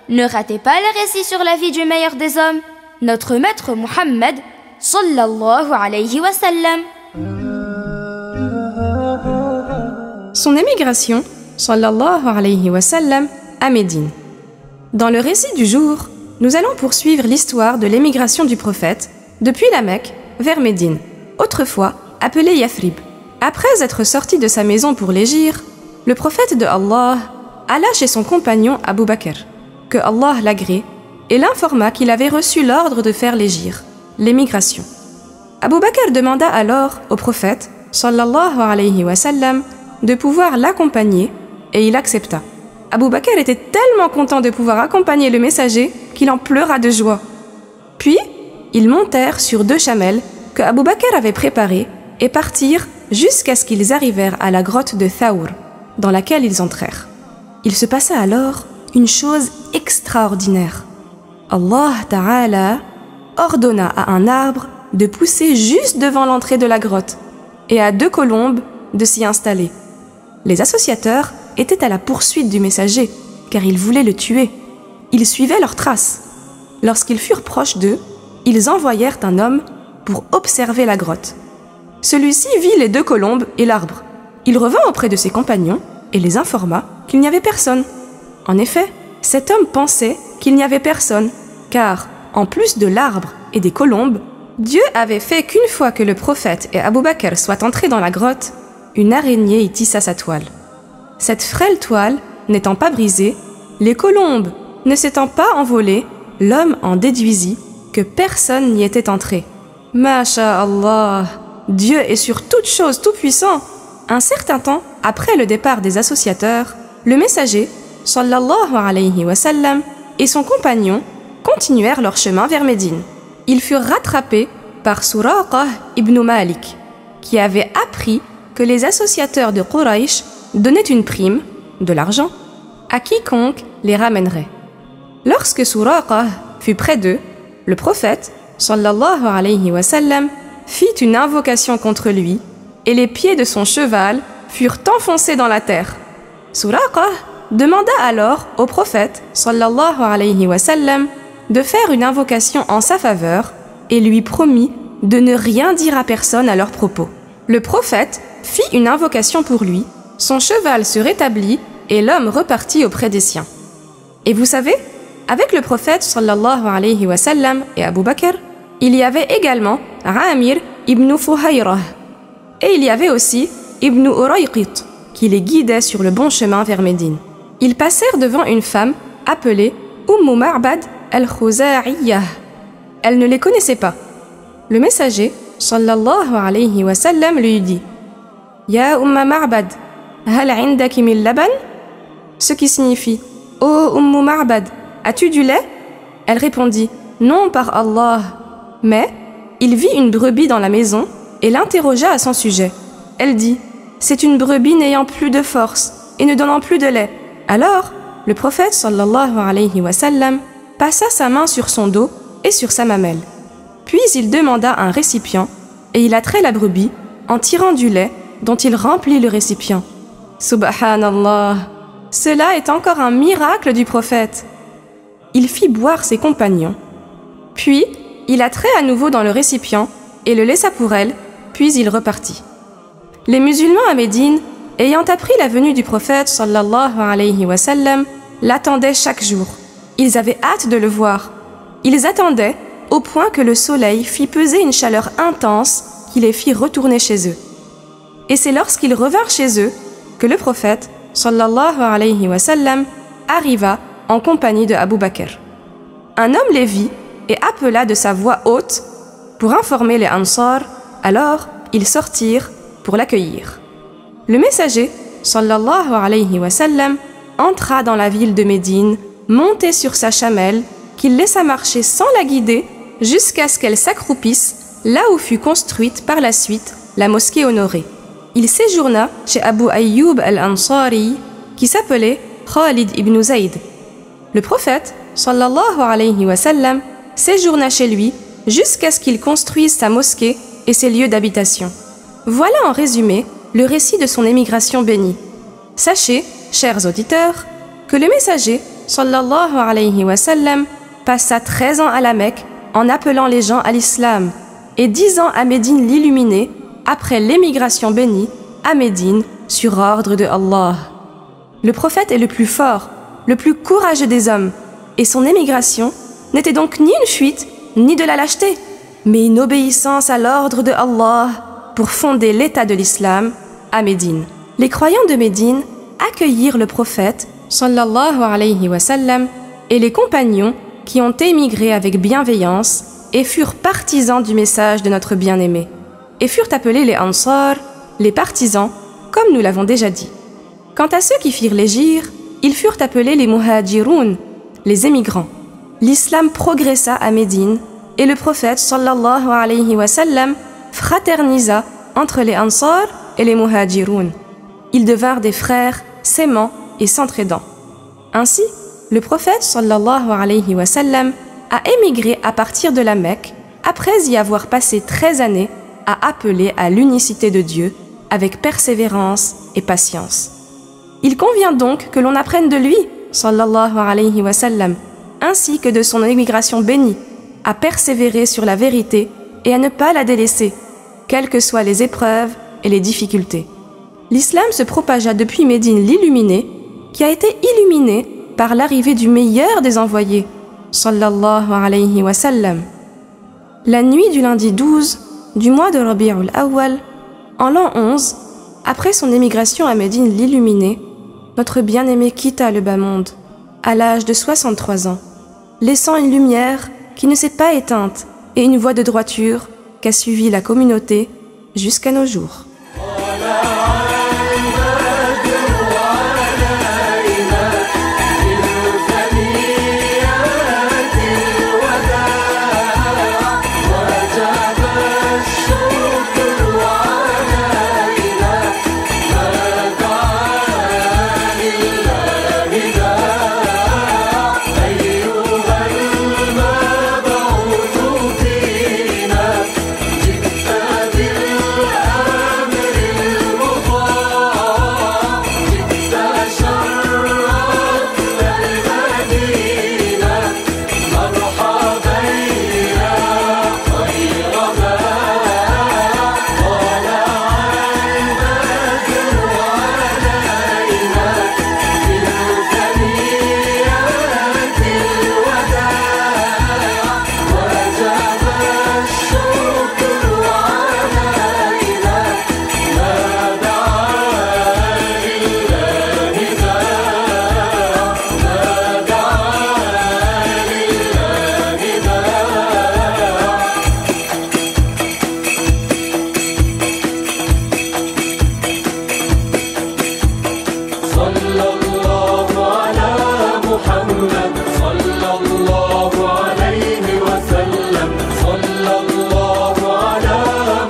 Ne ratez pas le récit sur la vie du meilleur des hommes, notre maître Muhammad sallallahu alayhi wa sallam. Son émigration, sallallahu alayhi wa sallam, à Médine. Dans le récit du jour, nous allons poursuivre l'histoire de l'émigration du prophète depuis la Mecque vers Médine, autrefois appelée Yathrib. Après être sorti de sa maison pour l'égir, le prophète de Allah alla chez son compagnon Abu Bakr, que Allah l'agrée, et l'informa qu'il avait reçu l'ordre de faire l'égir, l'émigration. Abu Bakr demanda alors au prophète, sallallahu alayhi wa sallam, de pouvoir l'accompagner, et il accepta. Abu Bakr était tellement content de pouvoir accompagner le messager qu'il en pleura de joie. Puis, ils montèrent sur 2 chamelles que Abu Bakr avait préparées et partirent jusqu'à ce qu'ils arrivèrent à la grotte de Thawr, dans laquelle ils entrèrent. Il se passa alors une chose extraordinaire. Allah Ta'ala ordonna à un arbre de pousser juste devant l'entrée de la grotte et à 2 colombes de s'y installer. Les associateurs étaient à la poursuite du messager, car ils voulaient le tuer. Ils suivaient leurs traces. Lorsqu'ils furent proches d'eux, ils envoyèrent un homme pour observer la grotte. Celui-ci vit les 2 colombes et l'arbre. Il revint auprès de ses compagnons et les informa qu'il n'y avait personne. En effet, cet homme pensait qu'il n'y avait personne, car, en plus de l'arbre et des colombes, Dieu avait fait qu'une fois que le prophète et Abu Bakr soient entrés dans la grotte, une araignée y tissa sa toile. Cette frêle toile n'étant pas brisée, les colombes ne s'étant pas envolées, l'homme en déduisit que personne n'y était entré. Masha'Allah, Dieu est sur toute chose tout-puissant. Un certain temps après le départ des associateurs, le messager, sallallahu alayhi wa sallam, et son compagnon continuèrent leur chemin vers Médine. Ils furent rattrapés par Suraqah ibn Malik, qui avait appris que les associateurs de Quraysh donnaient une prime, de l'argent, à quiconque les ramènerait. Lorsque Suraqah fut près d'eux, le prophète, sallallahu alayhi wa sallam, fit une invocation contre lui, et les pieds de son cheval furent enfoncés dans la terre. Suraqah demanda alors au prophète, sallallahu alayhi wa sallam, de faire une invocation en sa faveur, et lui promit de ne rien dire à personne à leur propos. Le prophète fit une invocation pour lui, son cheval se rétablit, et l'homme repartit auprès des siens. Et vous savez, avec le prophète sallallahu alayhi wa sallam et Abu Bakr, il y avait également Amir ibn Fuhayrah, et il y avait aussi Ibn Urayqit, qui les guidait sur le bon chemin vers Médine. Ils passèrent devant une femme appelée Ma'bad al-Khuza'iyah. Elle ne les connaissait pas. Le messager, sallallahu alayhi wa sallam, lui dit « Ya Umma Ma'bad, hal indaki min laban » ce qui signifie « Ô Ummu Ma'bad, as-tu du lait ?» Elle répondit « Non, par Allah ». Mais il vit une brebis dans la maison et l'interrogea à son sujet. Elle dit « C'est une brebis n'ayant plus de force et ne donnant plus de lait. » Alors, le prophète sallallahu alayhi wa sallam passa sa main sur son dos et sur sa mamelle. Puis il demanda un récipient et il attrait la brebis en tirant du lait dont il remplit le récipient. Subhanallah, cela est encore un miracle du prophète. Il fit boire ses compagnons. Puis, il attrait à nouveau dans le récipient et le laissa pour elle, puis il repartit. Les musulmans à Médine, ayant appris la venue du prophète sallallahu alayhi wa sallam, l'attendaient chaque jour. Ils avaient hâte de le voir. Ils attendaient au point que le soleil fit peser une chaleur intense qui les fit retourner chez eux. Et c'est lorsqu'ils revinrent chez eux que le prophète sallallahu alayhi wa sallam arriva en compagnie de Abu Bakr. Un homme les vit et appela de sa voix haute pour informer les Ansar, alors ils sortirent pour l'accueillir. Le messager, sallallahu alayhi wa sallam, entra dans la ville de Médine, monté sur sa chamelle, qu'il laissa marcher sans la guider jusqu'à ce qu'elle s'accroupisse là où fut construite par la suite la mosquée honorée. Il séjourna chez Abu Ayyub al-Ansari, qui s'appelait Khalid ibn Zayd. Le prophète, sallallahu alayhi wa sallam, séjourna chez lui jusqu'à ce qu'il construise sa mosquée et ses lieux d'habitation. Voilà en résumé le récit de son émigration bénie. Sachez, chers auditeurs, que le messager, sallallahu alayhi wa sallam, passa 13 ans à la Mecque en appelant les gens à l'islam et 10 ans à Médine l'illuminé après l'émigration bénie à Médine sur ordre de Allah. Le prophète est le plus fort, le plus courageux des hommes et son émigration n'était donc ni une fuite ni de la lâcheté, mais une obéissance à l'ordre de Allah pour fonder l'état de l'islam à Médine. Les croyants de Médine accueillirent le prophète sallallahu alayhi wa sallam et les compagnons qui ont émigré avec bienveillance et furent partisans du message de notre bien-aimé et furent appelés les Ansar, les partisans, comme nous l'avons déjà dit. Quant à ceux qui firent l'hégire, ils furent appelés les Muhajiroun, les émigrants. L'islam progressa à Médine et le prophète sallallahu alayhi wa sallam fraternisa entre les Ansar et les Muhajiroun. Ils devinrent des frères s'aimant et s'entraidant. Ainsi, le prophète sallallahu alayhi wa sallam a émigré à partir de la Mecque après y avoir passé 13 années à appeler à l'unicité de Dieu avec persévérance et patience. Il convient donc que l'on apprenne de lui, sallallahu alayhi wa sallam, ainsi que de son émigration bénie, à persévérer sur la vérité et à ne pas la délaisser, quelles que soient les épreuves et les difficultés. L'islam se propagea depuis Médine l'illuminé, qui a été illuminé par l'arrivée du meilleur des envoyés, sallallahu alayhi wa sallam. La nuit du lundi 12 du mois de Rabi'ul Awwal, en l'an 11, après son émigration à Médine l'illuminé, notre bien-aimé quitta le bas monde, à l'âge de 63 ans, laissant une lumière qui ne s'est pas éteinte et une voie de droiture qu'a suivi la communauté jusqu'à nos jours. محمد صلى الله عليه وسلم صلى الله على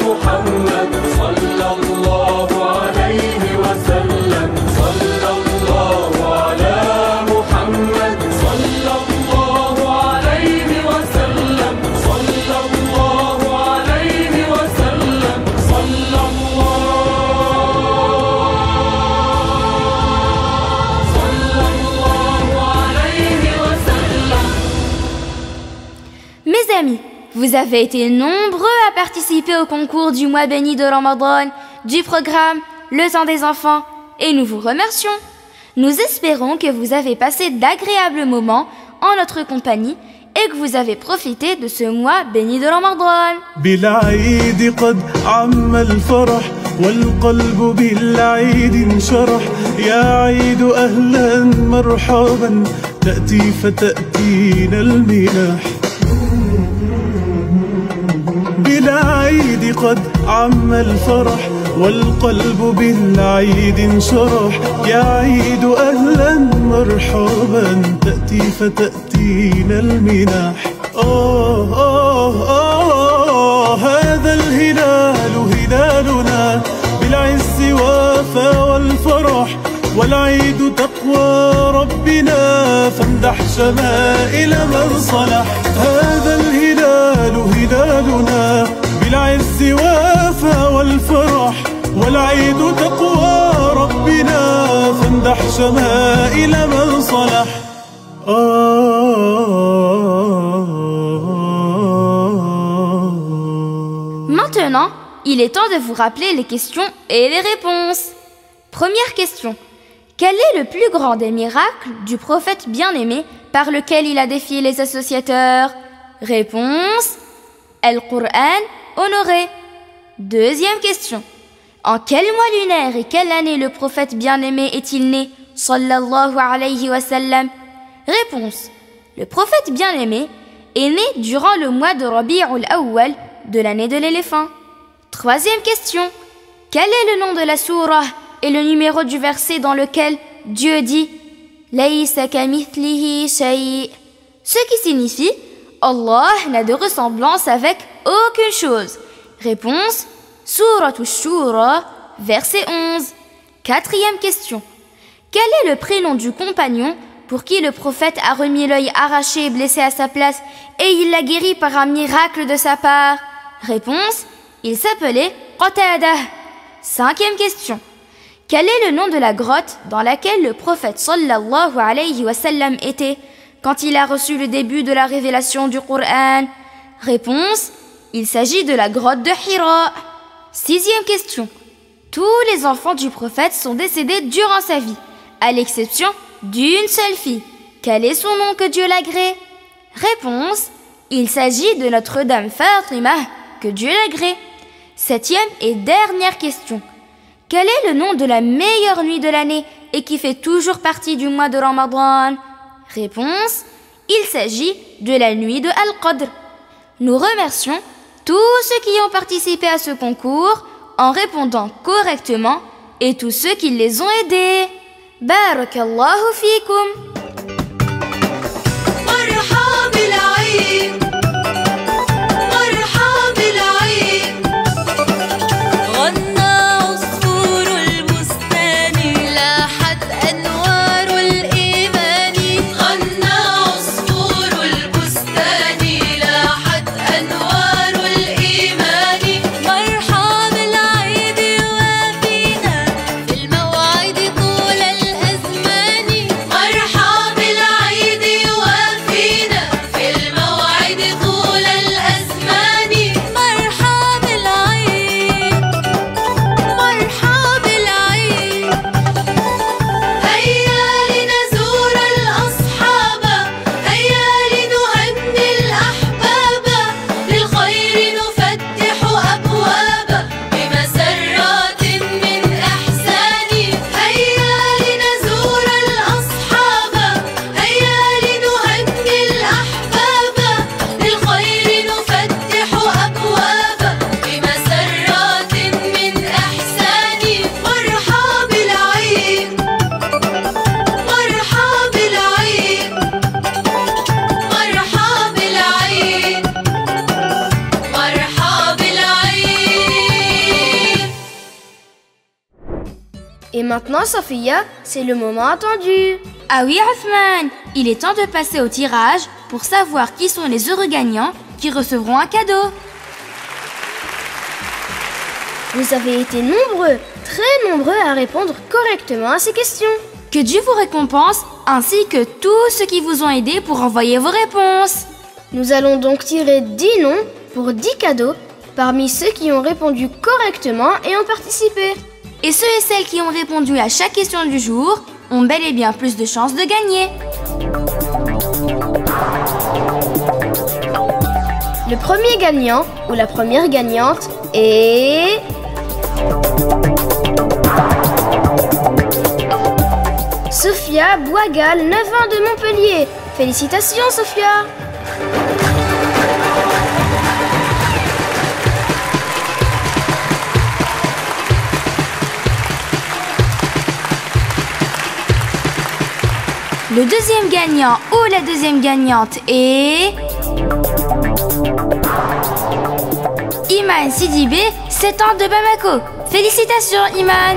محمد صلى الله عليه وسلم صلى الله على محمد صلى الله عليه وسلم صلى الله عليه وسلم صلى Mes amis, vous avez été nombreux à participer au concours du mois béni de Ramadan, du programme Le Temps des enfants, et nous vous remercions. Nous espérons que vous avez passé d'agréables moments en notre compagnie et que vous avez profité de ce mois béni de Ramadan. بالعيد قد عم الفرح والقلب بالعيد انشرح يا عيد أهلا مرحبا تأتي فتأتينا المنح بالعيد قد عم الفرح والقلب بالعيد انشرح يا عيد أهلا مرحبا تأتي فتأتينا المنح هذا الهلال هلالنا بالعز وافى والفرح والعيد تقوى ربنا فامدح شمائل من صلح هذا الهلال هلالنا بالعز وافى والفرح والعيد تقوى ربنا فامدح شمائل من صلح Maintenant, il est temps de vous rappeler les questions et les réponses. Première question. Quel est le plus grand des miracles du prophète bien-aimé par lequel il a défié les associateurs? Réponse. Al-Qur'an honoré. Deuxième question. En quel mois lunaire et quelle année le prophète bien-aimé est-il né? Sallallahu alayhi wa sallam. Réponse. Le prophète bien-aimé est né durant le mois de Rabi'ul Awwal de l'année de l'éléphant. Troisième question. Quel est le nom de la sourate et le numéro du verset dans lequel Dieu dit Laysa kamithlihi shay', ce qui signifie Allah n'a de ressemblance avec aucune chose. Réponse. Sourate Ash-Shura, verset 11. Quatrième question. Quel est le prénom du compagnon pour qui le prophète a remis l'œil arraché et blessé à sa place et il l'a guéri par un miracle de sa part? Réponse. Il s'appelait Qatada. Cinquième question. Quel est le nom de la grotte dans laquelle le prophète sallallahu alayhi wa sallam était quand il a reçu le début de la révélation du Coran? Réponse. Il s'agit de la grotte de Hira. Sixième question. Tous les enfants du prophète sont décédés durant sa vie, à l'exception d'une seule fille. Quel est son nom que Dieu l'agrée? Réponse. Il s'agit de Notre-Dame Fatima, que Dieu l'agrée. Septième et dernière question. Quel est le nom de la meilleure nuit de l'année et qui fait toujours partie du mois de Ramadan? Réponse. Il s'agit de la nuit de Al-Qadr. Nous remercions tous ceux qui ont participé à ce concours en répondant correctement et tous ceux qui les ont aidés. Barakallahu fikum. مرحبا maintenant, Sophia, c'est le moment attendu. Ah oui, Othman, il est temps de passer au tirage pour savoir qui sont les heureux gagnants qui recevront un cadeau. Vous avez été nombreux, très nombreux à répondre correctement à ces questions. Que Dieu vous récompense, ainsi que tous ceux qui vous ont aidé pour envoyer vos réponses. Nous allons donc tirer 10 noms pour 10 cadeaux parmi ceux qui ont répondu correctement et ont participé. Et ceux et celles qui ont répondu à chaque question du jour ont bel et bien plus de chances de gagner. Le premier gagnant ou la première gagnante est... Sophia Boigal, 9 ans de Montpellier. Félicitations, Sophia! Le deuxième gagnant ou la deuxième gagnante est... Iman Sidibé, 7 ans de Bamako. Félicitations, Iman!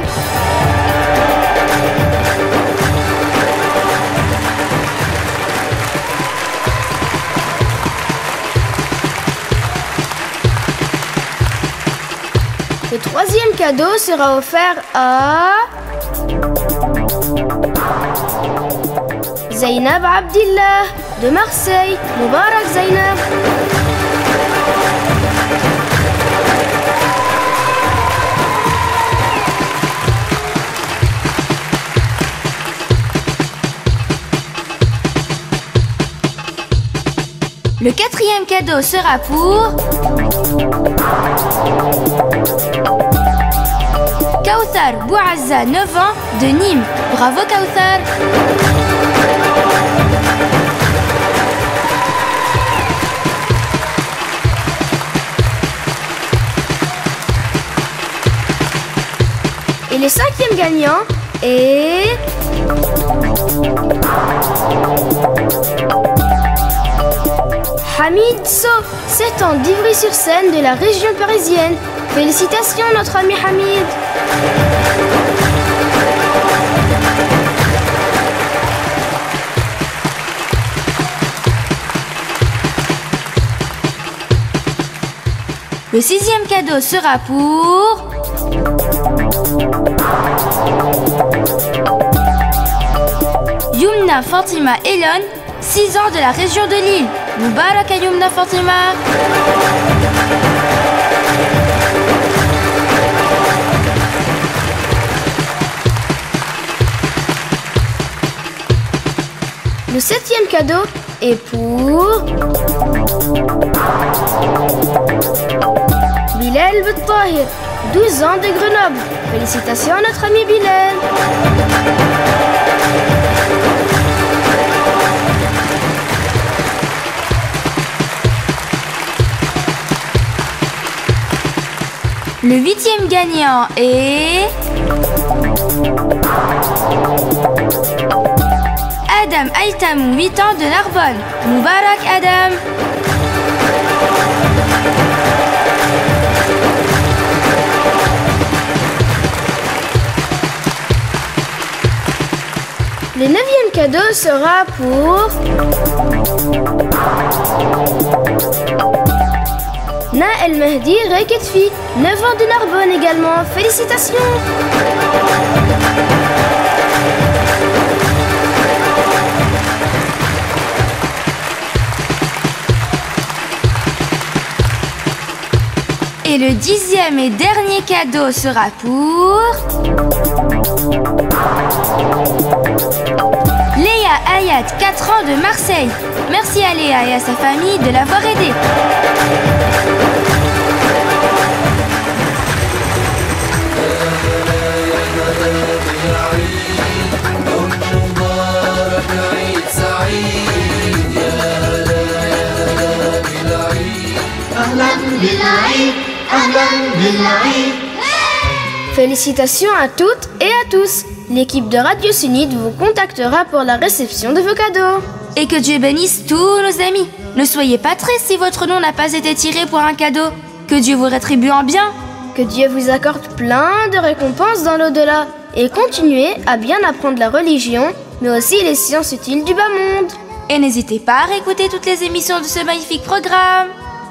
Le troisième cadeau sera offert à... Zainab Abdillah de Marseille. Mubarak Zainab. Le quatrième cadeau sera pour... Kauthar Bouazza, 9 ans, de Nîmes. Bravo Kauthar! Et le cinquième gagnant est... Hamid So, 7 ans d'Ivry-sur-Seine de la région parisienne. Félicitations notre ami Hamid. Le sixième cadeau sera pour... Yumna Fatima Elon, 6 ans de la région de Lille. Mubarak à Yumna Fatima. Le septième cadeau est pour... Bilal Bettahir, 12 ans de Grenoble. Félicitations à notre ami Bilal. Le huitième gagnant est... Adam Aïtamou, 8 ans de Narbonne. Mubarak Adam. Le neuvième cadeau sera pour... Naël Mehdi Reketfi, 9 ans de Narbonne également. Félicitations! Et le dixième et dernier cadeau sera pour... Léa Hayat, 4 ans de Marseille. Merci à Léa et à sa famille de l'avoir aidé. Félicitations à toutes et à tous. L'équipe de Radio Sunnite vous contactera pour la réception de vos cadeaux. Et que Dieu bénisse tous nos amis. Ne soyez pas tristes si votre nom n'a pas été tiré pour un cadeau. Que Dieu vous rétribue en bien. Que Dieu vous accorde plein de récompenses dans l'au-delà. et continuez à bien apprendre la religion, mais aussi les sciences utiles du bas monde. Et n'hésitez pas à réécouter toutes les émissions de ce magnifique programme.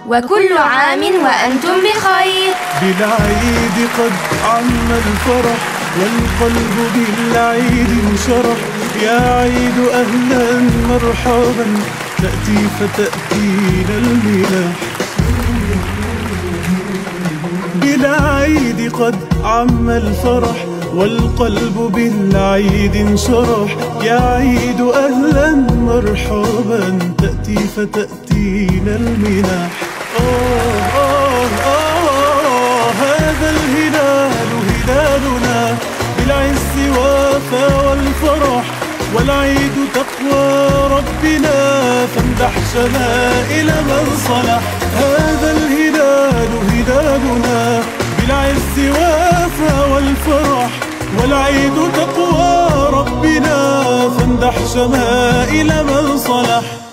وكل عام وأنتم بخير. بالعيد قد عم الفرح والقلب بالعيد انشرح يا عيد أهلا مرحبا تأتي فتأتينا المنح. بالعيد قد عم الفرح والقلب بالعيد انشرح يا عيد أهلا مرحبا تأتي فتأتينا المنح. هذا الهلال هلالنا بالعز وافى والفرح والعيد تقوى ربنا فامدح شمائل من صلح. هذا الهلال هلالنا بالعز وافى والفرح والعيد تقوى ربنا فامدح شمائل من صلح.